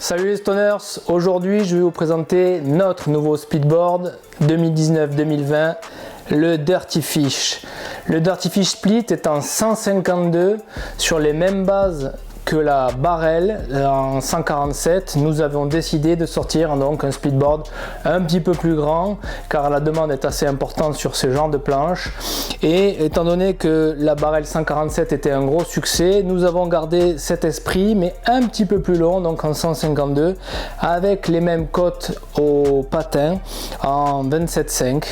Salut les stoners, aujourd'hui je vais vous présenter notre nouveau speedboard 2019-2020, le Dirty Fish. Le Dirty Fish Split est en 152 sur les mêmes bases que la Barrel en 147. Nous avons décidé de sortir donc un speedboard un petit peu plus grand car la demande est assez importante sur ce genre de planche, et étant donné que la Barrel 147 était un gros succès, nous avons gardé cet esprit mais un petit peu plus long, donc en 152 avec les mêmes côtes au patin en 27,5.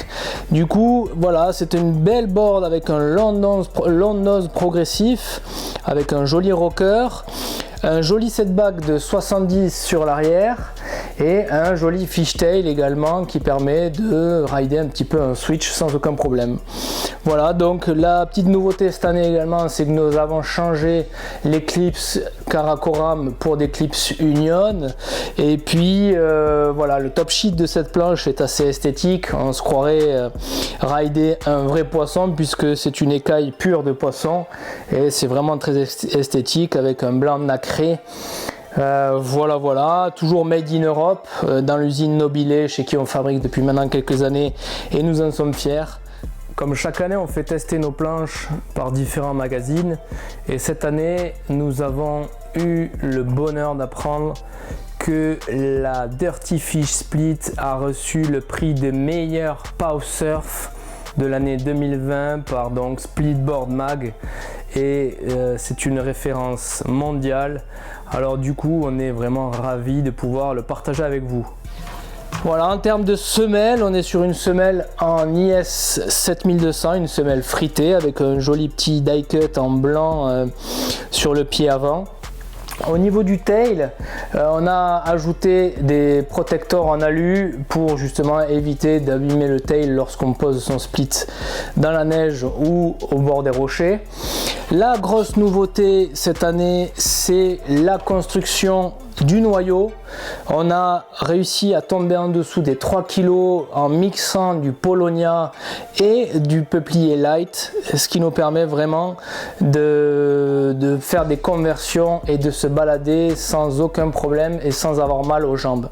Du coup voilà, c'est une belle board avec un long nose progressif avec un joli rocker, un joli setback de 70 sur l'arrière et un joli fishtail également qui permet de rider un petit peu un switch sans aucun problème. Voilà, donc la petite nouveauté cette année également, c'est que nous avons changé les clips Karakoram pour des clips Union, et puis voilà, le top sheet de cette planche est assez esthétique. On se croirait rider un vrai poisson puisque c'est une écaille pure de poisson et c'est vraiment très esthétique avec un blanc nacré. Voilà, toujours made in Europe, dans l'usine Nobilé chez qui on fabrique depuis maintenant quelques années et nous en sommes fiers. Comme chaque année, on fait tester nos planches par différents magazines et cette année, nous avons eu le bonheur d'apprendre que la Dirty Fish Split a reçu le prix de meilleur power surf de l'année 2020 par donc Splitboard Mag, et c'est une référence mondiale. Alors du coup, on est vraiment ravis de pouvoir le partager avec vous. Voilà, en termes de semelle, on est sur une semelle en IS 7200, une semelle fritée avec un joli petit die cut en blanc sur le pied avant. Au niveau du tail, on a ajouté des protecteurs en alu pour justement éviter d'abîmer le tail lorsqu'on pose son split dans la neige ou au bord des rochers. La grosse nouveauté cette année, c'est la construction du noyau. On a réussi à tomber en dessous des 3 kg en mixant du Polonia et du peuplier light, ce qui nous permet vraiment de faire des conversions et de se balader sans aucun problème et sans avoir mal aux jambes.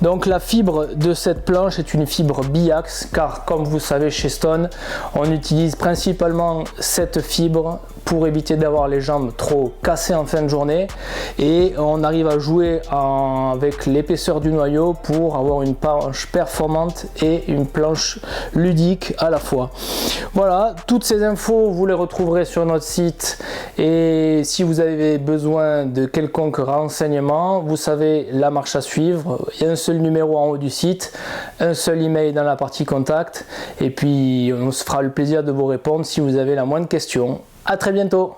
Donc la fibre de cette planche est une fibre biax, car comme vous savez chez Stone, on utilise principalement cette fibre pour éviter d'avoir les jambes trop cassées en fin de journée, et on arrive à jouer avec l'épaisseur du noyau pour avoir une planche performante et une planche ludique à la fois. Voilà, toutes ces infos vous les retrouverez sur notre site, et si vous avez besoin de quelconque renseignement, vous savez la marche à suivre. Il y a un seul numéro en haut du site, un seul email dans la partie contact, et puis on se fera le plaisir de vous répondre si vous avez la moindre question. À très bientôt.